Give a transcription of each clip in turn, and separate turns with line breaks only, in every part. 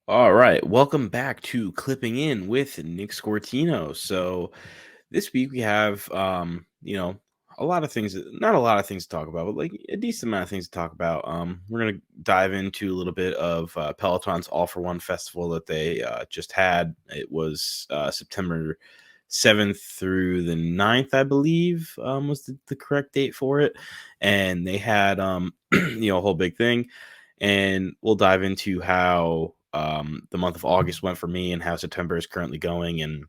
All right, welcome back to Clipping In with Nick Scortino. So this week we have a lot of things, not a lot of things to talk about, but like a decent amount of things to talk about. We're gonna dive into a little bit of Peloton's All for One festival that they just had. It was September 7th through the 9th, I believe, was the correct date for it. And they had a whole big thing, and we'll dive into how the month of August went for me and how September is currently going, and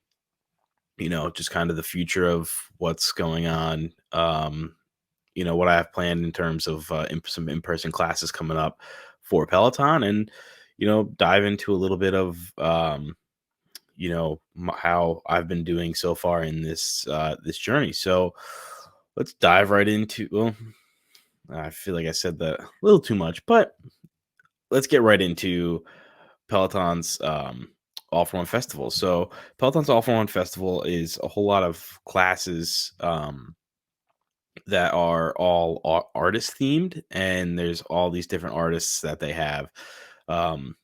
just kind of the future of what's going on. What I have planned in terms of some in-person classes coming up for Peloton, and dive into a little bit of how I've been doing so far in this journey. So let's dive right into. Well, I feel like I said that a little too much, but let's get right into Peloton's All for One Festival. So Peloton's All for One Festival is a whole lot of classes that are all artist themed, and there's all these different artists that they have um,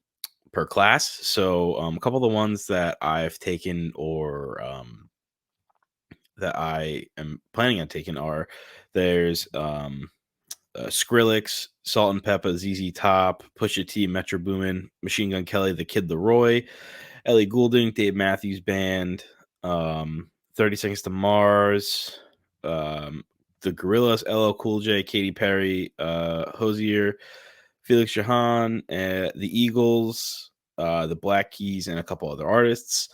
per class. So a couple of the ones that I've taken, or that I am planning on taking, are there's Skrillex, Salt and Peppa, ZZ Top, Pusha T, Metro Boomin, Machine Gun Kelly, The Kid Leroy, Ellie Goulding, Dave Matthews Band, 30 Seconds to Mars, um, The Gorillas, LL Cool J, Katy Perry, Hosier, Felix Jahan, The Eagles, The Black Keys, and a couple other artists.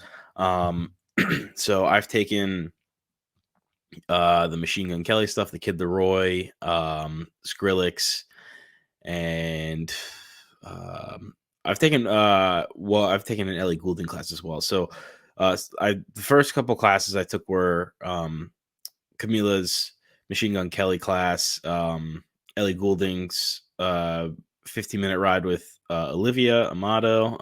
So I've taken the Machine Gun Kelly stuff, The Kid Leroy, Skrillex, and um, I've taken an Ellie Goulding class as well. So the first couple classes I took were Camila's Machine Gun Kelly class, Ellie Goulding's 15-minute ride with Olivia Amato.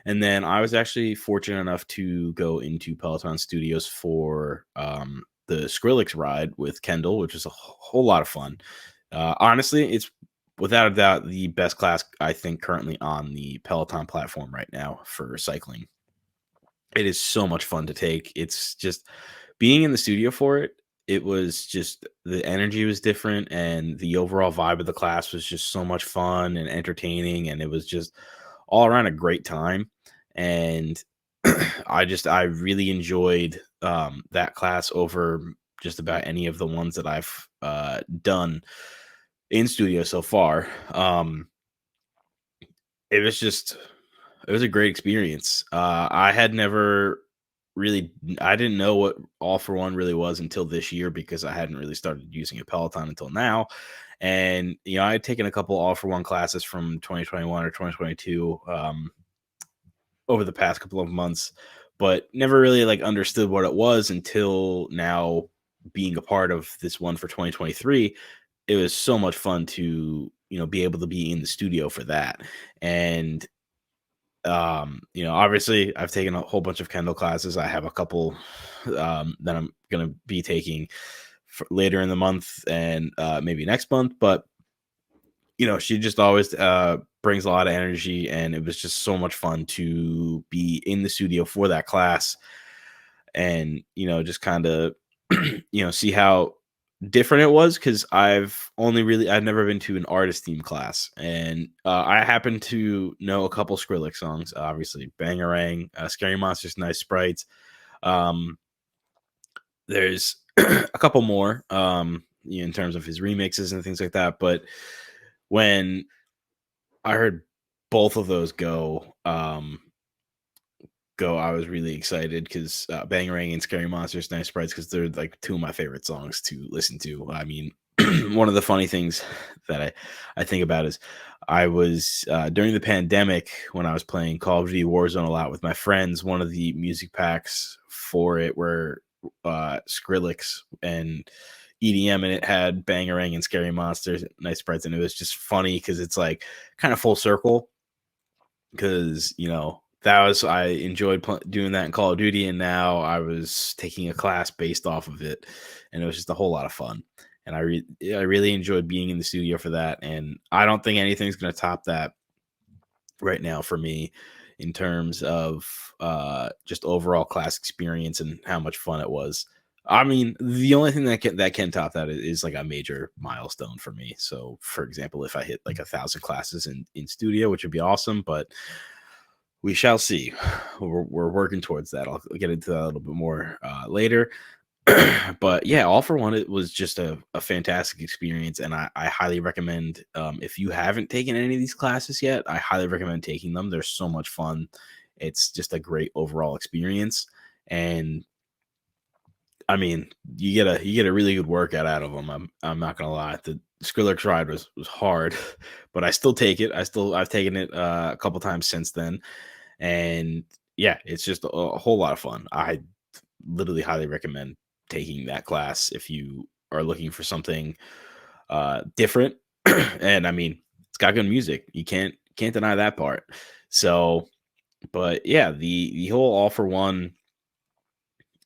And then I was actually fortunate enough to go into Peloton Studios for the Skrillex ride with Kendall, which was a whole lot of fun. Honestly, it's without a doubt the best class I think currently on the Peloton platform right now for cycling. It is so much fun to take. It's just being in the studio for it. It was just the energy was different, and the overall vibe of the class was just so much fun and entertaining, and it was just all around a great time. And I really enjoyed that class over just about any of the ones that I've done in studio so far. It was just it was a great experience. I had never really I didn't know what All for One really was until this year, because I hadn't really started using a Peloton until now. And I had taken a couple All for One classes from 2021 or 2022 over the past couple of months, but never really like understood what it was until now, being a part of this one for 2023. It was so much fun to be able to be in the studio for that. And obviously I've taken a whole bunch of Kendall classes. I have a couple that I'm going to be taking for later in the month, and maybe next month. But she just always brings a lot of energy, and it was just so much fun to be in the studio for that class, and just kind of see how different it was, because I've never been to an artist theme class, and I happen to know a couple Skrillex songs, obviously Bangarang, Scary Monsters, Nice Sprites. um there's a couple more in terms of his remixes and things like that. But when I heard both of those go, I was really excited, because Bangarang and Scary Monsters, Nice Sprites, because they're like two of my favorite songs to listen to. I mean, one of the funny things that I think about is I was during the pandemic, when I was playing Call of Duty Warzone a lot with my friends. One of the music packs for it were Skrillex and EDM, and it had Bangarang and Scary Monsters, Nice Sprites, and it was just funny because it's like kind of full circle, because that was I enjoyed doing that in Call of Duty, and now I was taking a class based off of it, and it was just a whole lot of fun. And I really enjoyed being in the studio for that, and I don't think anything's going to top that right now for me in terms of just overall class experience and how much fun it was. I mean, the only thing that can top that is like a major milestone for me. So, for example, if I hit like 1,000 classes in studio, which would be awesome, but we shall see. We're working towards that. I'll get into that a little bit more later. But yeah, all for one, it was just a fantastic experience, and I highly recommend. If you haven't taken any of these classes yet, I highly recommend taking them. They're so much fun. It's just a great overall experience, and I mean, you get a really good workout out of them. I'm not gonna lie. The Skrillex ride was hard, but I still take it. I've taken it a couple times since then, and yeah, it's just a whole lot of fun. I literally highly recommend taking that class if you are looking for something different. And I mean, it's got good music. You can't deny that part. So, but yeah, the whole all for one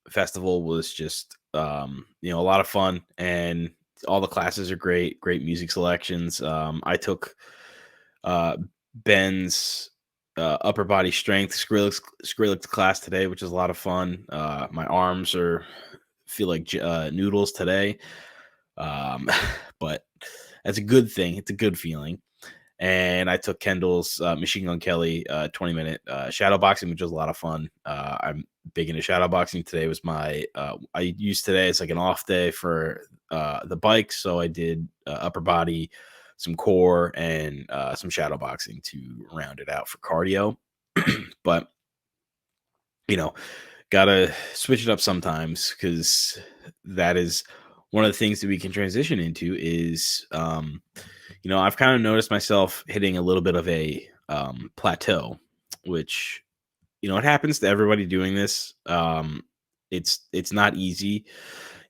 festival was just a lot of fun, and all the classes are great music selections. I took uh Ben's upper body strength Skrillex class today, which is a lot of fun. My arms are feel like noodles today. Um, but that's a good thing. It's a good feeling. And I took Kendall's Machine Gun Kelly 20-minute shadow boxing, which was a lot of fun. I'm big into shadow boxing. Today was my I used today as like an off day for the bike, so I did upper body, some core, and some shadow boxing to round it out for cardio. But you know, gotta switch it up sometimes because that is one of the things that we can transition into is I've kind of noticed myself hitting a little bit of a plateau, which it happens to everybody doing this. It's not easy,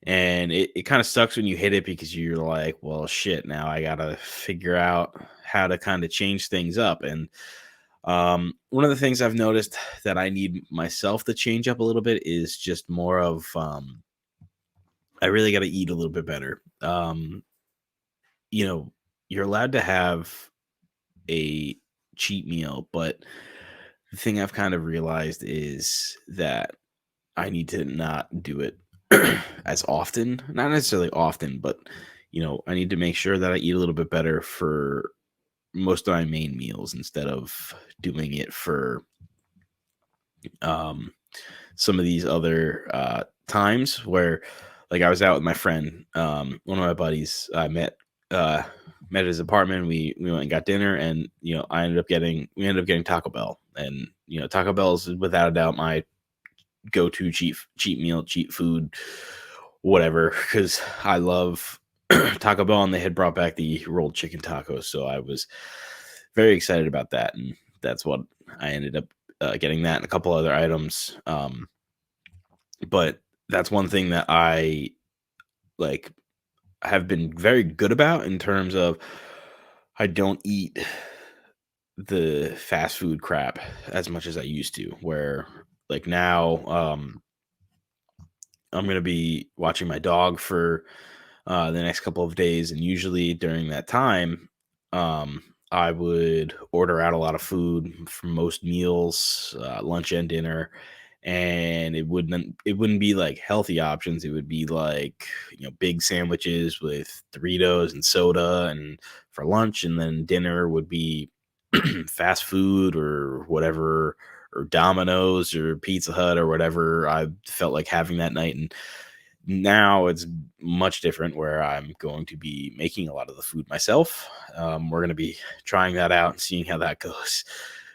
and it kind of sucks when you hit it because you're like, well, shit, now I gotta figure out how to kind of change things up. And one of the things I've noticed that I need myself to change up a little bit is just more of I really got to eat a little bit better. You know, you're allowed to have a cheat meal, but the thing I've kind of realized is that I need to not do it as often. Not necessarily often, but I need to make sure that I eat a little bit better for most of my main meals instead of doing it for um some of these other times where like I was out with my friend, one of my buddies I uh met at his apartment. We went and got dinner, and we ended up getting Taco Bell. And Taco Bell is without a doubt my go-to cheap meal, cheap food, whatever, because I love Taco Bell, and they had brought back the rolled chicken tacos, so I was very excited about that, and that's what I ended up getting, that and a couple other items. But that's one thing that I like have been very good about in terms of I don't eat the fast food crap as much as I used to. Where like now, I'm gonna be watching my dog for the next couple of days, and usually during that time, I would order out a lot of food for most meals, lunch and dinner, and it wouldn't be like healthy options. It would be like big sandwiches with Doritos and soda, and for lunch, and then dinner would be fast food or whatever, or Domino's or Pizza Hut or whatever I felt like having that night. And now it's much different where I'm going to be making a lot of the food myself. We're going to be trying that out and seeing how that goes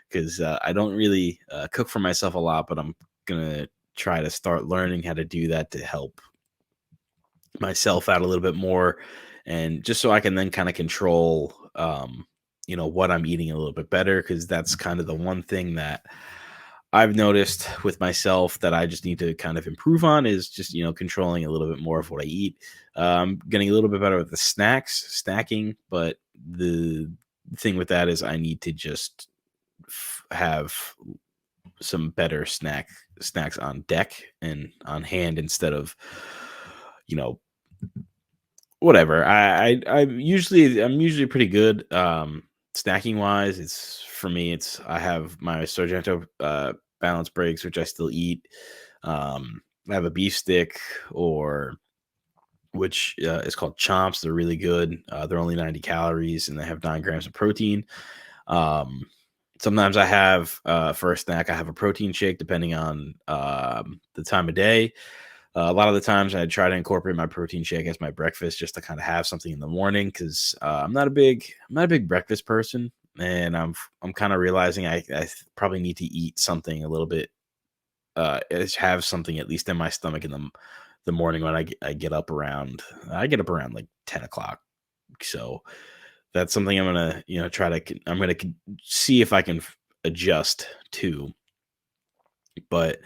because I don't really cook for myself a lot, but I'm going to try to start learning how to do that to help myself out a little bit more, and just so I can then kind of control what I'm eating a little bit better, because that's kind of the one thing that I've noticed with myself that I just need to kind of improve on is just controlling a little bit more of what I eat. Getting a little bit better with the snacking, but the thing with that is I need to just have some better snacks on deck and on hand instead of you know whatever. I'm usually pretty good. Snacking wise, it's for me. It's I have my Sargento balance breaks, which I still eat. I have a beef stick, or which is called Chomps. They're really good. They're only 90 calories and they have 9 grams of protein. Um, Sometimes I have for a snack, I have a protein shake depending on the time of day. A lot of the times I try to incorporate my protein shake as my breakfast just to kind of have something in the morning because I'm not a big breakfast person, and I'm kind of realizing I probably need to eat something a little bit, have something at least in my stomach in the morning when I get up around like 10 o'clock. So that's something I'm gonna try to I'm gonna see if I can adjust to. But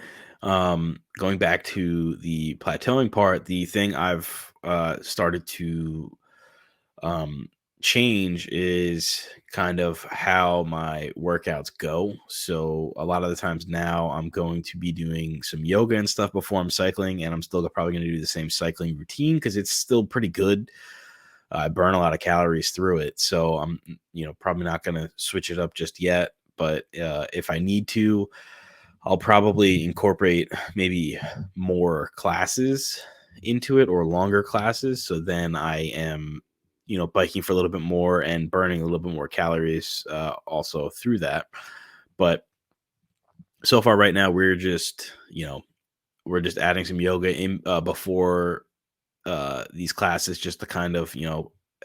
going back to the plateauing part, the thing I've started to um, change is kind of how my workouts go. So a lot of the times now I'm going to be doing some yoga and stuff before I'm cycling, and I'm still probably going to do the same cycling routine because it's still pretty good. I burn a lot of calories through it, so I'm probably not going to switch it up just yet. But if I need to, I'll probably incorporate maybe more classes into it, or longer classes. So then I am, biking for a little bit more and burning a little bit more calories also through that. But so far, right now, we're just adding some yoga in before these classes just to kind of,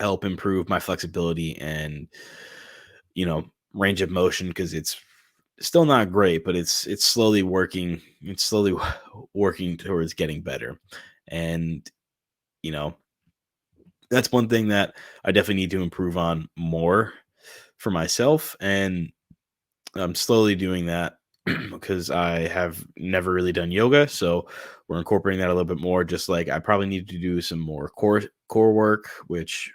help improve my flexibility and, range of motion because it's still not great, but it's slowly working. It's slowly working towards getting better. And, you know, that's one thing that I definitely need to improve on more for myself. And I'm slowly doing that because I have never really done yoga. So we're incorporating that a little bit more. Just like I probably need to do some more core work, which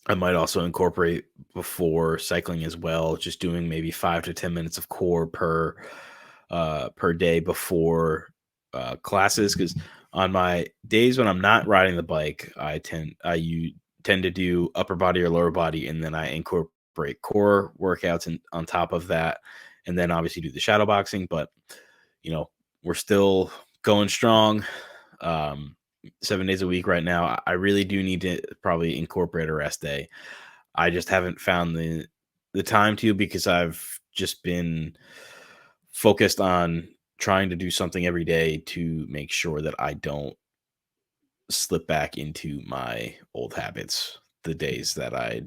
I might also incorporate before cycling as well, just doing maybe 5 to 10 minutes of core per day before classes. Because on my days when I'm not riding the bike, you tend to do upper body or lower body, and then I incorporate core workouts and on top of that, and then obviously do the shadow boxing. But you know, we're still going strong. 7 days a week right now. I really do need to probably incorporate a rest day. I just haven't found the time to because I've just been focused on trying to do something every day to make sure that I don't slip back into my old habits the days that I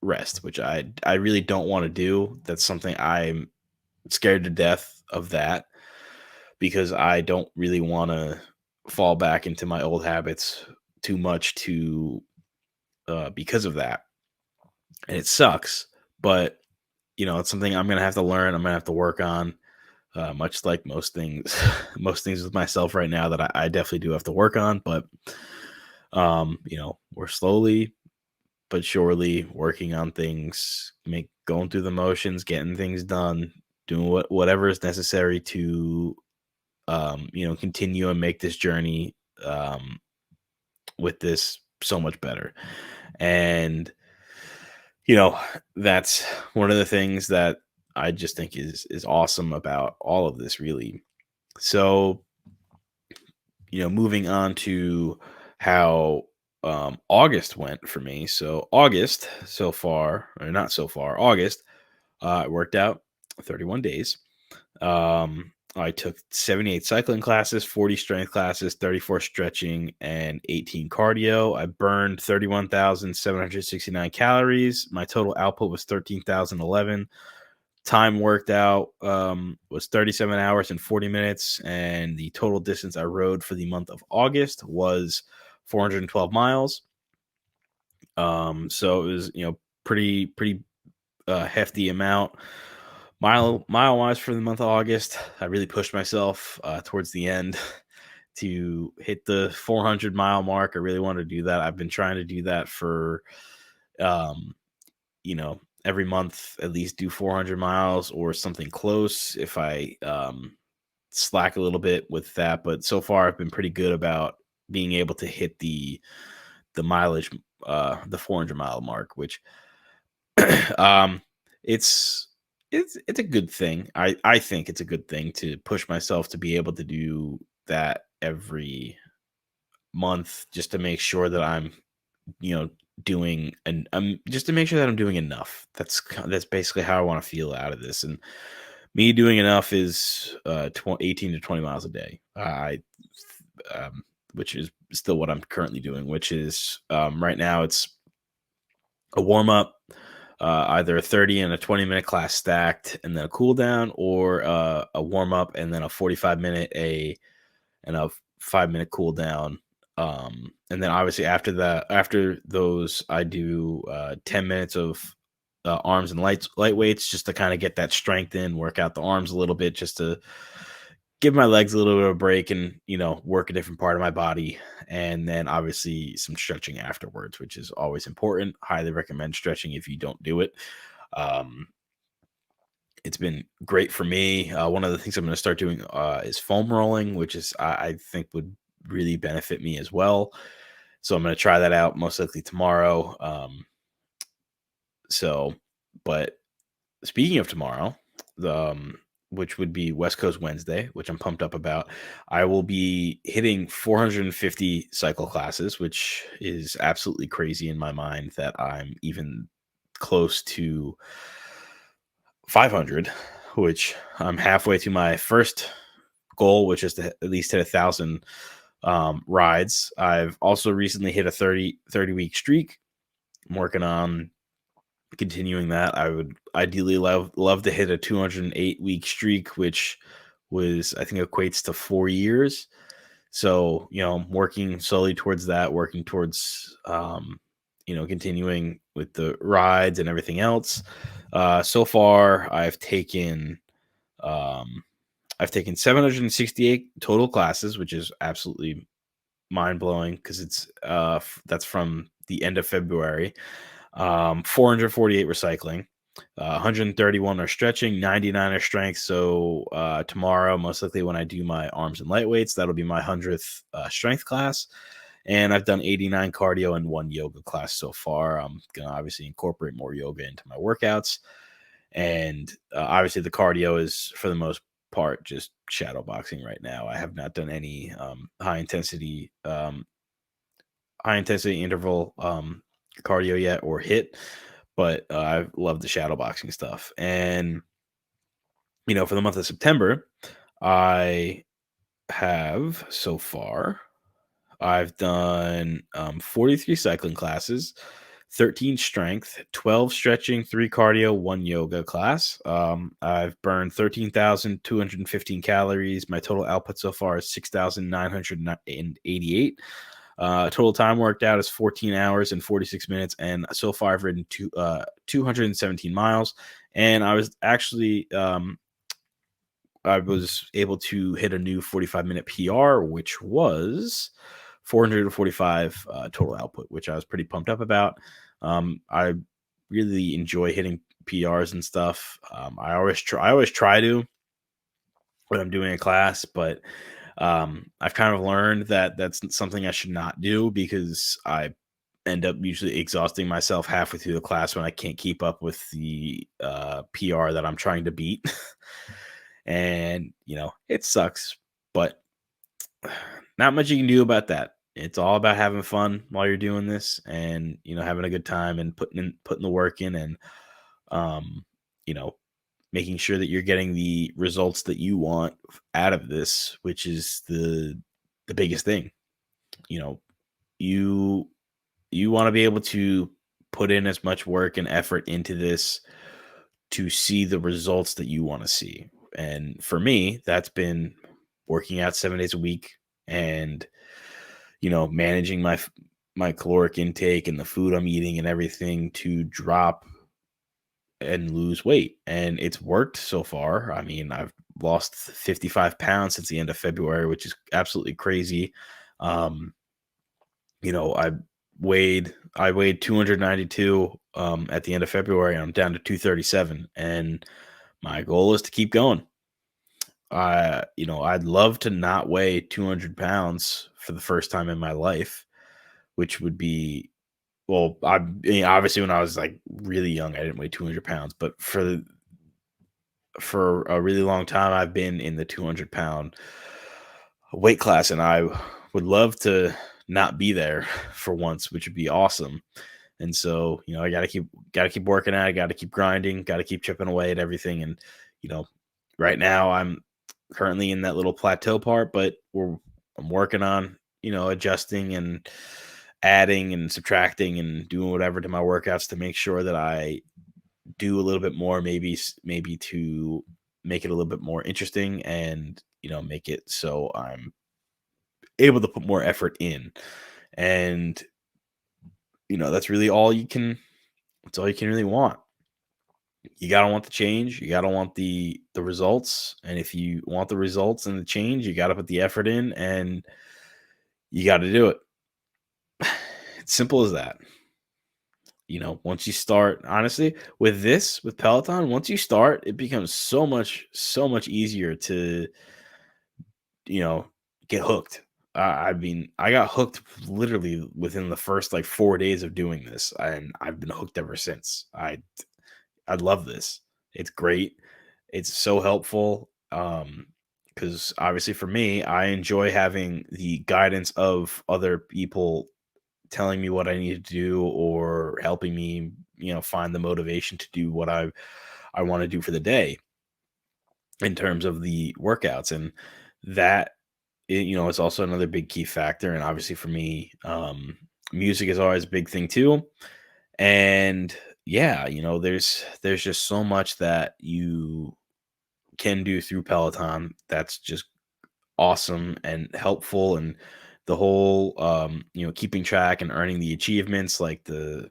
rest, which I really don't want to do. That's something I'm scared to death of, that because I don't really want to fall back into my old habits too much to because of that. And it sucks, but it's something I'm gonna have to learn. I'm gonna have to work on, much like most things, most things with myself right now that I definitely do have to work on. But we're slowly but surely working on things, going through the motions, getting things done, doing whatever is necessary to continue and make this journey with this so much better. And that's one of the things that I just think is awesome about all of this, really. So, moving on to how August went for me. So August so far, or not so far, August, I worked out 31 days. I took 78 cycling classes, 40 strength classes, 34 stretching, and 18 cardio. I burned 31,769 calories. My total output was 13,011. Time worked out was 37 hours and 40 minutes. And the total distance I rode for the month of August was 412 miles. So it was, pretty hefty amount. Mile wise for the month of August, I really pushed myself towards the end to hit the 400-mile mark. I really wanted to do that. I've been trying to do that for, um, every month, at least do 400 miles or something close. If I slack a little bit with that, but so far I've been pretty good about being able to hit the mileage, the 400-mile mark, which um, it's it's a good thing. I think it's a good thing to push myself to be able to do that every month, just to make sure that I'm, you know, doing and just to make sure that I'm doing enough. That's basically how I want to feel out of this. And me doing enough is 18 to 20 miles a day. Um, which is still what I'm currently doing, which is right now it's a warm up, either a 30 and a 20-minute class stacked, and then a cool down, or a warm up and then a 45-minute and a 5-minute cool down. And then obviously after those, I do 10 minutes of arms and light weights, just to kind of get that strength in, work out the arms a little bit, just to give my legs a little bit of a break and, work a different part of my body. And then obviously some stretching afterwards, which is always important. Highly recommend stretching if you don't do it. Um, it's been great for me. One of the things I'm going to start doing is foam rolling, which is I think would really benefit me as well. So I'm going to try that out most likely tomorrow. So, but speaking of tomorrow, which would be West Coast Wednesday, which I'm pumped up about, I will be hitting 450 cycle classes, which is absolutely crazy in my mind that I'm even close to 500, which I'm halfway to my first goal, which is to at least hit 1,000 rides. I've also recently hit a 30 week streak. I'm working on continuing that. I would ideally love to hit a 208-week streak, which was, I think, equates to 4 years. So, I'm working slowly towards that, working towards continuing with the rides and everything else. So far um I've taken 768 total classes, which is absolutely mind blowing because that's from the end of February. 448 recycling, 131 are stretching, 99 are strength. So tomorrow, most likely when I do my arms and light weights, that'll be my 100th strength class. And I've done 89 cardio and one yoga class so far. I'm going to obviously incorporate more yoga into my workouts. And obviously, the cardio is for the most part just shadow boxing right now. I have not done any high intensity interval cardio yet or hit, but I love the shadow boxing stuff. And for the month of September, I have so far I've done 43 cycling classes, 13 strength, 12 stretching, 3 cardio, 1 yoga class. I've burned 13,215 calories. My total output so far is 6,988. Total time worked out is 14 hours and 46 minutes. And so far I've ridden 217 miles. And I was able to hit a new 45-minute PR, which was 445 total output, which I was pretty pumped up about. I really enjoy hitting PRs and stuff. I always try to when I'm doing a class, but I've kind of learned that that's something I should not do because I end up usually exhausting myself halfway through the class when I can't keep up with the PR that I'm trying to beat. And it sucks, but not much you can do about that. It's all about having fun while you're doing this, and having a good time and putting the work in, and um you know making sure that you're getting the results that you want out of this, which is the biggest thing. you know you you want to be able to put in as much work and effort into this to see the results that you want to see. And for me, that's been working out 7 days a week, and managing my caloric intake and the food I'm eating and everything to drop and lose weight. And it's worked so far. I mean, I've lost 55 pounds since the end of February, which is absolutely crazy. Um, you know, I I weighed 292 at the end of February, and I'm down to 237, and my goal is to keep going. I'd love to not weigh 200 pounds for the first time in my life, which would be well, I mean, obviously when I was like really young, I didn't weigh 200 pounds, but for a really long time, I've been in the 200-pound weight class, and I would love to not be there for once, which would be awesome. And so, I got to keep working at it, got to keep grinding, got to keep chipping away at everything. And, you know, right now I'm currently in that little plateau part, but I'm working on, adjusting and adding and subtracting and doing whatever to my workouts to make sure that I do a little bit more, maybe to make it a little bit more interesting, and, make it so I'm able to put more effort in. And, that's really all you can that's all you can really want. You gotta want the change. You gotta want the results. And if you want the results and the change, you gotta put the effort in, and you gotta do it. It's simple as that. Once you start, honestly, with Peloton, once you start, it becomes so much easier to, you know, get hooked. I mean, I got hooked literally within the first like 4 days of doing this, and I've been hooked ever since. I love this. It's great. It's so helpful. Because obviously for me, I enjoy having the guidance of other people telling me what I need to do, or helping me, find the motivation to do what I want to do for the day in terms of the workouts. And that, is also another big key factor. And obviously for me, music is always a big thing too. And yeah, there's just so much that you can do through Peloton that's just awesome and helpful. And the whole, keeping track and earning the achievements, like the,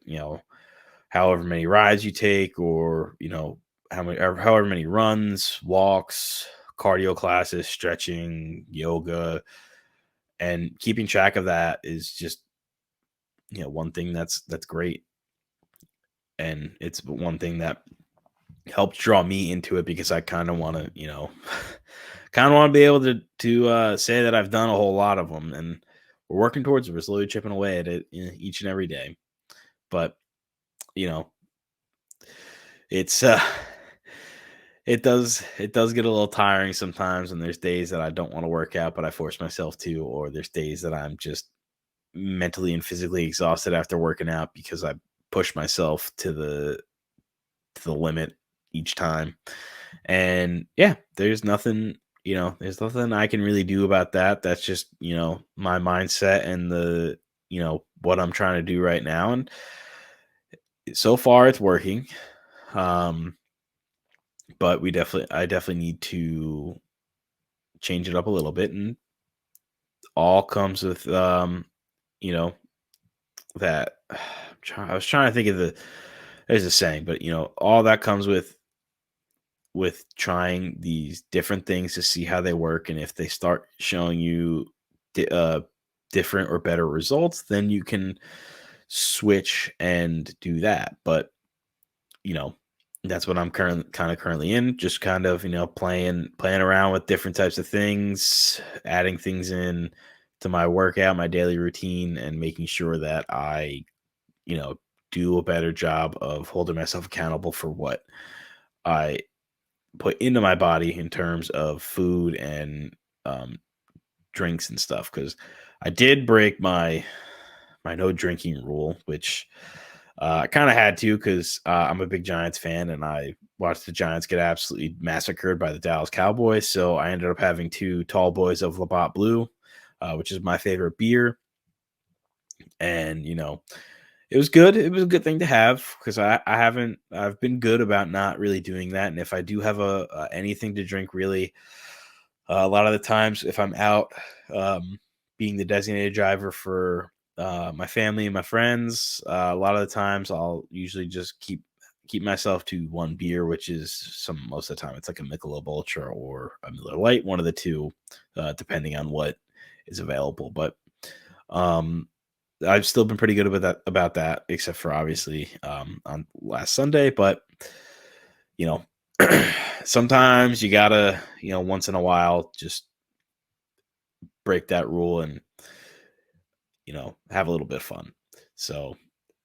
however many rides you take, or, however many runs, walks, cardio classes, stretching, yoga, and keeping track of that is just, one thing that's great. And it's one thing that helped draw me into it, because I kind of want to, kind of want to be able to say that I've done a whole lot of them, and we're working towards it. We're slowly chipping away at it, each and every day. But you know, it's it does get a little tiring sometimes, and there's days that I don't want to work out, but I force myself to, or there's days that I'm just mentally and physically exhausted after working out, because I push myself to the limit each time. And yeah, there's nothing I can really do about that. That's just, my mindset and what I'm trying to do right now. And so far it's working. Um, but I definitely need to change it up a little bit, and all comes with, you know, that I was trying to think of there's a saying, but all that comes with trying these different things to see how they work. And if they start showing you di- uh, different or better results, then you can switch and do that. But you know that's what I'm currently in, just kind of, playing around with different types of things, adding things in to my workout, my daily routine, and making sure that I, you know do a better job of holding myself accountable for what I put into my body in terms of food and, um, drinks and stuff. Because I did break my no drinking rule, which, I kind of had to, because, I'm a big Giants fan, and I watched the Giants get absolutely massacred by the Dallas Cowboys. So I ended up having two tall boys of Labatt Blue, which is my favorite beer. And it was good. It was a good thing to have, because I've been good about not really doing that. And if I do have a anything to drink, really, a lot of the times if I'm out, um, being the designated driver for, my family and my friends, a lot of the times I'll usually just keep myself to one beer, which is most of the time it's like a Michelob Ultra or a Miller Lite, one of the two, depending on what is available. But, um, I've still been pretty good about that, except for obviously, on last Sunday. But you know, sometimes you gotta, once in a while, just break that rule and, have a little bit of fun. So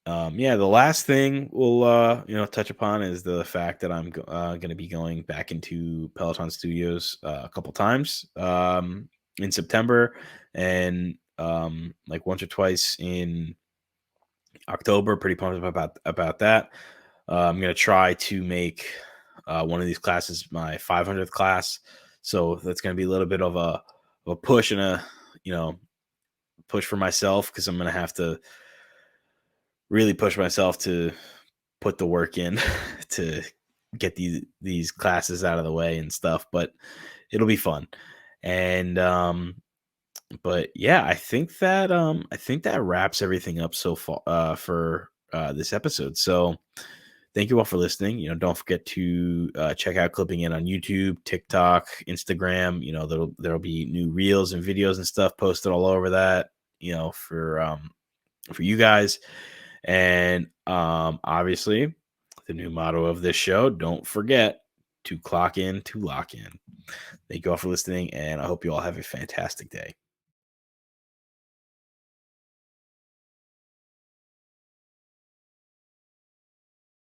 Yeah, the last thing we'll touch upon is the fact that I'm going to be going back into Peloton Studios a couple times in September, and like once or twice in October. Pretty pumped about that. I'm gonna try to make one of these classes my 500th class, so that's gonna be a little bit of a push and a you know push for myself, because I'm gonna have to really push myself to put the work in to get these classes out of the way and stuff. But it'll be fun, and but yeah, I think that wraps everything up so far for this episode. So thank you all for listening. Don't forget to check out Clipping In on YouTube, TikTok, Instagram. There'll be new reels and videos and stuff posted all over that. For you guys, and obviously the new motto of this show: don't forget to clock in to lock in. Thank you all for listening, and I hope you all have a fantastic day.